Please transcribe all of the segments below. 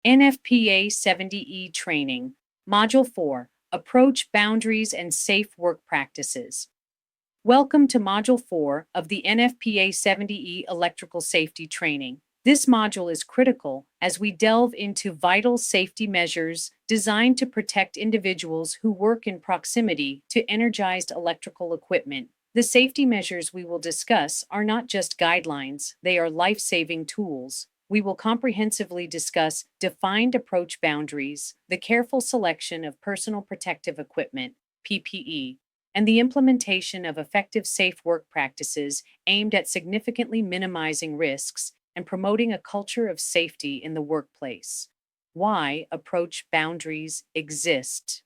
NFPA 70E Training. Module 4, Approach Boundaries and Safe Work Practices. Welcome to Module 4 of the NFPA 70E Electrical Safety Training. This module is critical as we delve into vital safety measures designed to protect individuals who work in proximity to energized electrical equipment. The safety measures we will discuss are not just guidelines, they are life-saving tools. We will comprehensively discuss defined approach boundaries, the careful selection of personal protective equipment, PPE, and the implementation of effective safe work practices aimed at significantly minimizing risks and promoting a culture of safety in the workplace. Why approach boundaries exist.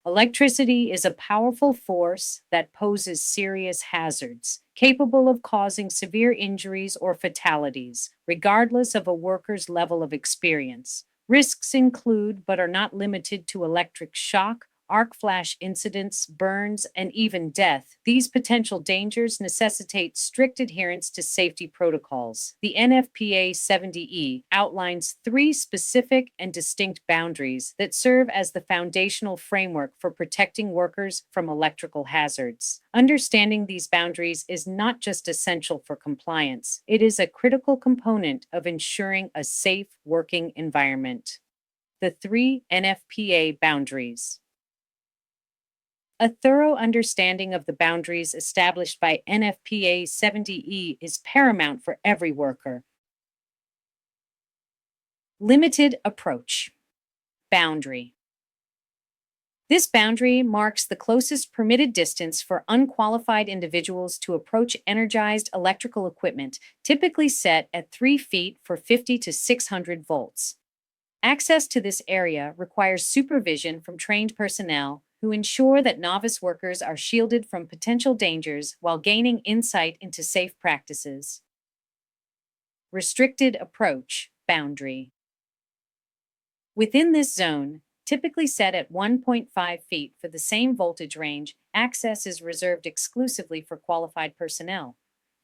Electricity is a powerful force that poses serious hazards, capable of causing severe injuries or fatalities, regardless of a worker's level of experience. Risks include, but are not limited to, electric shock, arc flash incidents, burns, and even death. These potential dangers necessitate strict adherence to safety protocols. The NFPA 70E outlines 3 specific and distinct boundaries that serve as the foundational framework for protecting workers from electrical hazards. Understanding these boundaries is not just essential for compliance, it is a critical component of ensuring a safe working environment. The 3 NFPA boundaries. A thorough understanding of the boundaries established by NFPA 70E is paramount for every worker. Limited approach. Boundary. This boundary marks the closest permitted distance for unqualified individuals to approach energized electrical equipment, typically set at 3 feet for 50 to 600 volts. Access to this area requires supervision from trained personnel who ensure that novice workers are shielded from potential dangers while gaining insight into safe practices. Restricted approach boundary. Within this zone, typically set at 1.5 feet for the same voltage range, access is reserved exclusively for qualified personnel.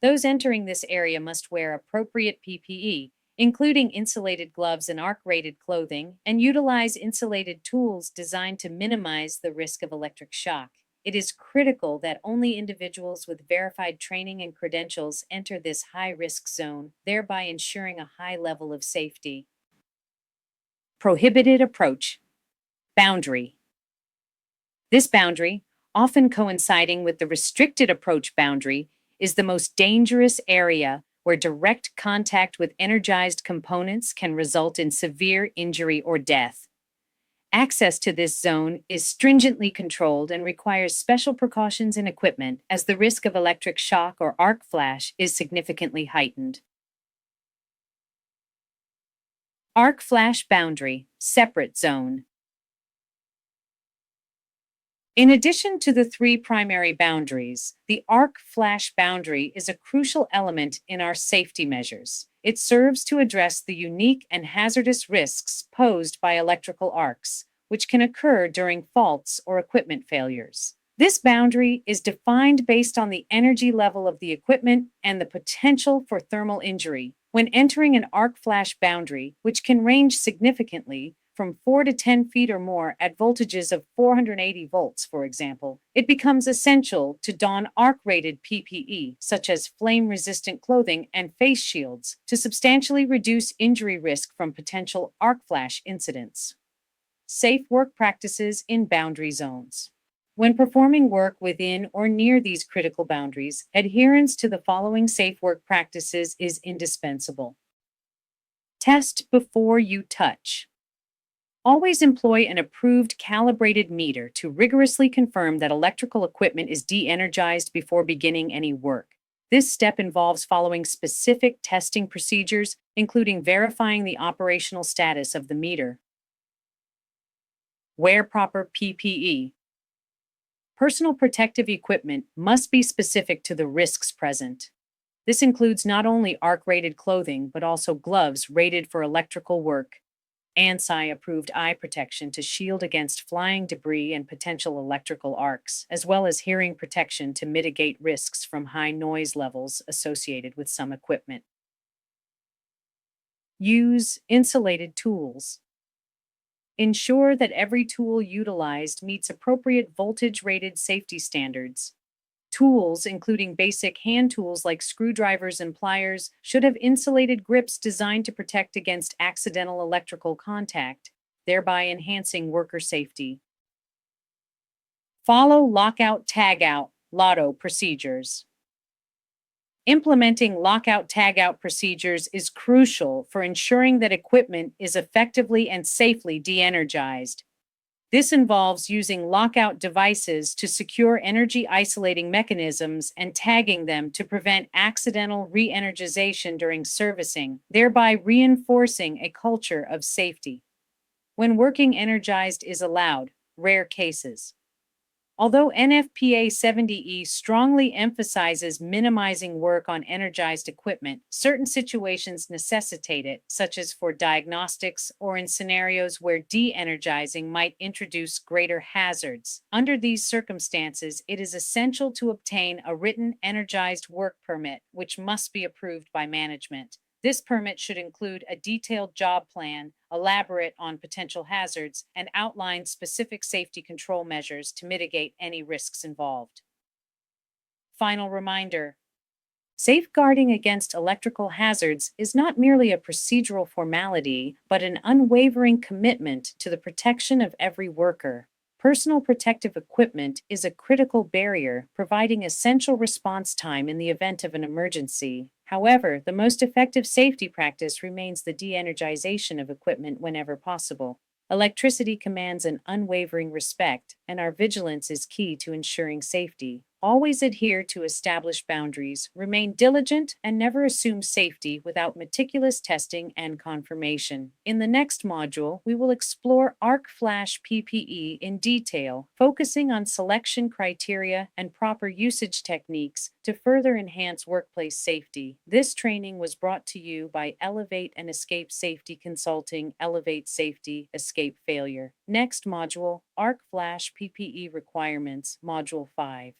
Those entering this area must wear appropriate PPE, including insulated gloves and arc-rated clothing, and utilize insulated tools designed to minimize the risk of electric shock. It is critical that only individuals with verified training and credentials enter this high-risk zone, thereby ensuring a high level of safety. Prohibited approach boundary. This boundary, often coinciding with the restricted approach boundary, is the most dangerous area where direct contact with energized components can result in severe injury or death. Access to this zone is stringently controlled and requires special precautions and equipment, as the risk of electric shock or arc flash is significantly heightened. Arc flash boundary, separate zone. In addition to the 3 primary boundaries, the arc flash boundary is a crucial element in our safety measures. It serves to address the unique and hazardous risks posed by electrical arcs, which can occur during faults or equipment failures. This boundary is defined based on the energy level of the equipment and the potential for thermal injury. When entering an arc flash boundary, which can range significantly, from 4 to 10 feet or more at voltages of 480 volts, for example, it becomes essential to don arc-rated PPE, such as flame-resistant clothing and face shields, to substantially reduce injury risk from potential arc flash incidents. Safe work practices in boundary zones. When performing work within or near these critical boundaries, adherence to the following safe work practices is indispensable. Test before you touch. Always employ an approved calibrated meter to rigorously confirm that electrical equipment is de-energized before beginning any work. This step involves following specific testing procedures, including verifying the operational status of the meter. Wear proper PPE. Personal protective equipment must be specific to the risks present. This includes not only arc-rated clothing, but also gloves rated for electrical work, ANSI-approved eye protection to shield against flying debris and potential electrical arcs, as well as hearing protection to mitigate risks from high noise levels associated with some equipment. Use insulated tools. Ensure that every tool utilized meets appropriate voltage-rated safety standards. Tools, including basic hand tools like screwdrivers and pliers, should have insulated grips designed to protect against accidental electrical contact, thereby enhancing worker safety. Follow lockout tagout (LOTO) procedures. Implementing lockout tagout procedures is crucial for ensuring that equipment is effectively and safely de-energized. This involves using lockout devices to secure energy isolating mechanisms and tagging them to prevent accidental re-energization during servicing, thereby reinforcing a culture of safety. When working energized is allowed, rare cases. Although NFPA 70E strongly emphasizes minimizing work on energized equipment, certain situations necessitate it, such as for diagnostics or in scenarios where de-energizing might introduce greater hazards. Under these circumstances, it is essential to obtain a written energized work permit, which must be approved by management. This permit should include a detailed job plan, elaborate on potential hazards, and outline specific safety control measures to mitigate any risks involved. Final reminder: safeguarding against electrical hazards is not merely a procedural formality, but an unwavering commitment to the protection of every worker. Personal protective equipment is a critical barrier, providing essential response time in the event of an emergency. However, the most effective safety practice remains the de-energization of equipment whenever possible. Electricity commands an unwavering respect, and our vigilance is key to ensuring safety. Always adhere to established boundaries, remain diligent, and never assume safety without meticulous testing and confirmation. In the next module, we will explore Arc Flash PPE in detail, focusing on selection criteria and proper usage techniques to further enhance workplace safety. This training was brought to you by Elevate and Escape Safety Consulting. Elevate Safety, Escape Failure. Next module, Arc Flash PPE Requirements, Module 5.